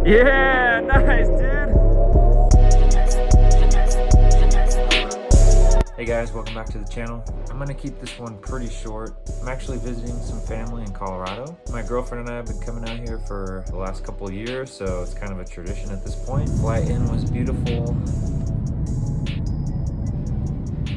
Yeah, nice, dude. Hey guys, welcome back to the channel. I'm gonna keep this one pretty short. I'm actually visiting some family in Colorado. My girlfriend and I have been coming out here for the last couple of years, so it's kind of a tradition at this point. Flight in was beautiful.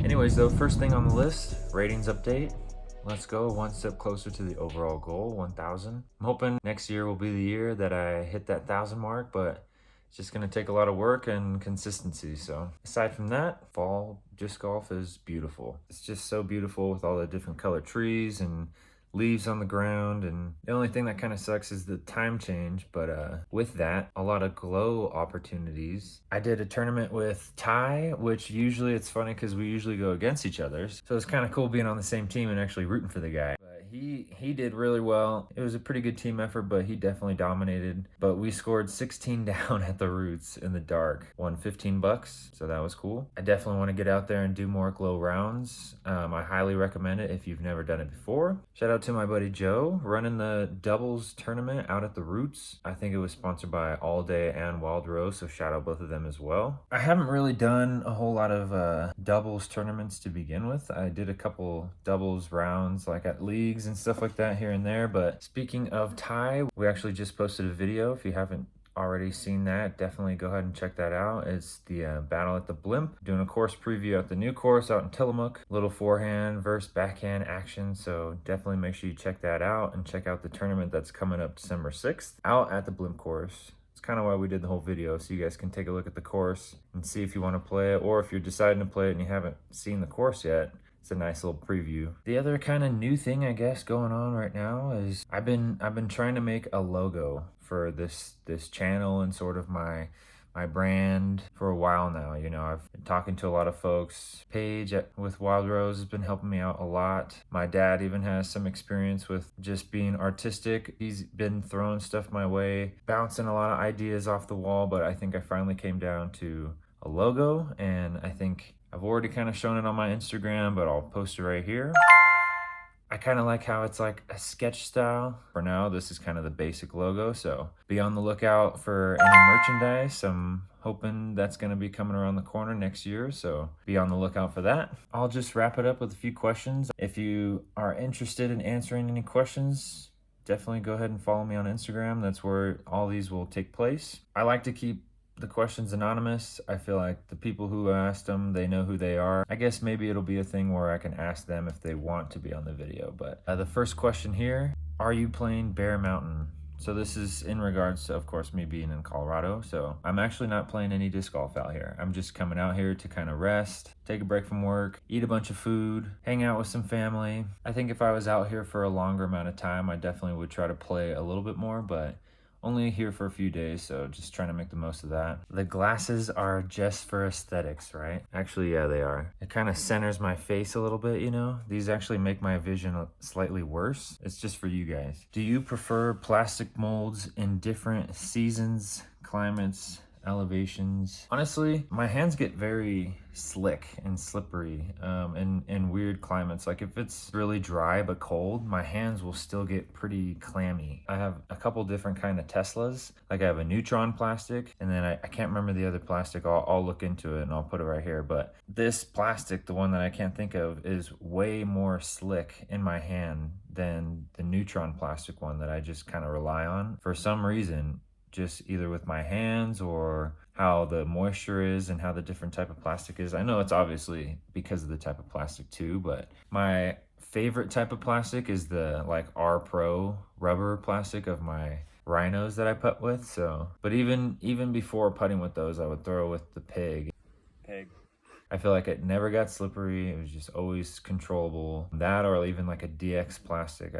Anyways though, first thing on the list, ratings update. Let's go one step closer to the overall goal, 1,000. I'm hoping next year will be the year that I hit that 1,000 mark, but it's just gonna take a lot of work and consistency. So aside from that, fall disc golf is beautiful. It's just so beautiful with all the different colored trees and leaves on the ground, and the only thing that kind of sucks is the time change, but with that, a lot of glow opportunities. I did a tournament with Ty, which usually it's funny because we usually go against each other, so it's kind of cool being on the same team and actually rooting for the guy. But he did really well. It was a pretty good team effort, but he definitely dominated. But we scored 16 down at the roots in the dark, won 15 bucks, so that was cool. I definitely want to get out there and do more glow rounds. I highly recommend it if you've never done it before. Shout out to my buddy Joe running the doubles tournament out at the roots. I think it was sponsored by All Day and Wild Rose, so shout out both of them as well. I haven't really done a whole lot of doubles tournaments to begin with. I did a couple doubles rounds like at leagues and stuff like that here and there, but speaking of Ty, we actually just posted a video. If you haven't already seen that, definitely go ahead and check that out. It's the battle at the Blimp, doing a course preview at the new course out in Tillamook. Little forehand versus backhand action, so definitely make sure you check that out and check out the tournament that's coming up December 6th out at the Blimp course. It's kind of why we did the whole video, so you guys can take a look at the course and see if you want to play it, or if you're deciding to play it and you haven't seen the course yet, it's a nice little preview. The other kind of new thing I guess going on right now is I've been trying to make a logo for this channel and sort of my brand for a while now. You know, I've been talking to a lot of folks. Paige with Wild Rose has been helping me out a lot. My dad even has some experience with just being artistic. He's been throwing stuff my way, bouncing a lot of ideas off the wall, but I think I finally came down to a logo, and I think I've already kind of shown it on my Instagram, but I'll post it right here. I kind of like how it's like a sketch style. For now, this is kind of the basic logo, so be on the lookout for any merchandise. I'm hoping that's going to be coming around the corner next year, so be on the lookout for that. I'll just wrap it up with a few questions. If you are interested in answering any questions, definitely go ahead and follow me on Instagram. That's where all these will take place. I like to keep the questions anonymous. I feel like the people who asked them, they know who they are. I guess maybe it'll be a thing where I can ask them if they want to be on the video. But the first question here, are you playing Bear Mountain? So this is in regards to, of course, me being in Colorado. So I'm actually not playing any disc golf out here. I'm just coming out here to kind of rest, take a break from work, eat a bunch of food, hang out with some family. I think if I was out here for a longer amount of time, I definitely would try to play a little bit more, but only here for a few days, so just trying to make the most of that. The glasses are just for aesthetics, right? Actually, yeah, they are. It kind of centers my face a little bit, you know? These actually make my vision slightly worse. It's just for you guys. Do you prefer plastic molds in different seasons, climates, elevations? Honestly, my hands get very slick and slippery in weird climates. Like if it's really dry but cold, my hands will still get pretty clammy. I have a couple different kind of Teslas. Like I have a neutron plastic, and then I can't remember the other plastic. I'll look into it and I'll put it right here. But this plastic, the one that I can't think of, is way more slick in my hand than the neutron plastic one that I just kind of rely on. For some reason, just either with my hands or how the moisture is and how the different type of plastic is. I know it's obviously because of the type of plastic too, but my favorite type of plastic is the like R Pro rubber plastic of my rhinos that I putt with. So, but even before putting with those, I would throw with the pig. I feel like it never got slippery. It was just always controllable. That or even like a DX plastic.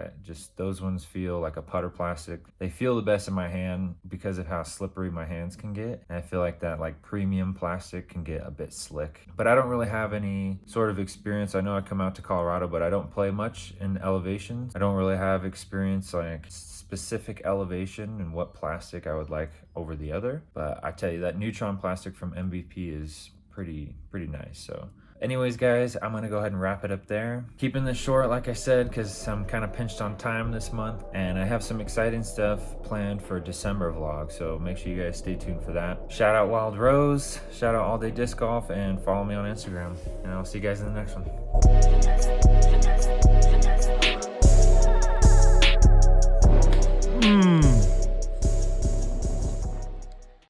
Those ones feel like a putter plastic. They feel the best in my hand because of how slippery my hands can get. And I feel like that like premium plastic can get a bit slick. But I don't really have any sort of experience. I know I come out to Colorado, but I don't play much in elevations. I don't really have experience like specific elevation and what plastic I would like over the other. But I tell you, that neutron plastic from MVP is pretty nice. So Anyways, guys, I'm gonna go ahead and wrap it up there. Keeping this short, like I said, because I'm kind of pinched on time this month, and I have some exciting stuff planned for December vlog, so make sure you guys stay tuned for that. Shout out Wild Rose, shout out All Day Disc Golf, and follow me on Instagram. And I'll see you guys in the next one.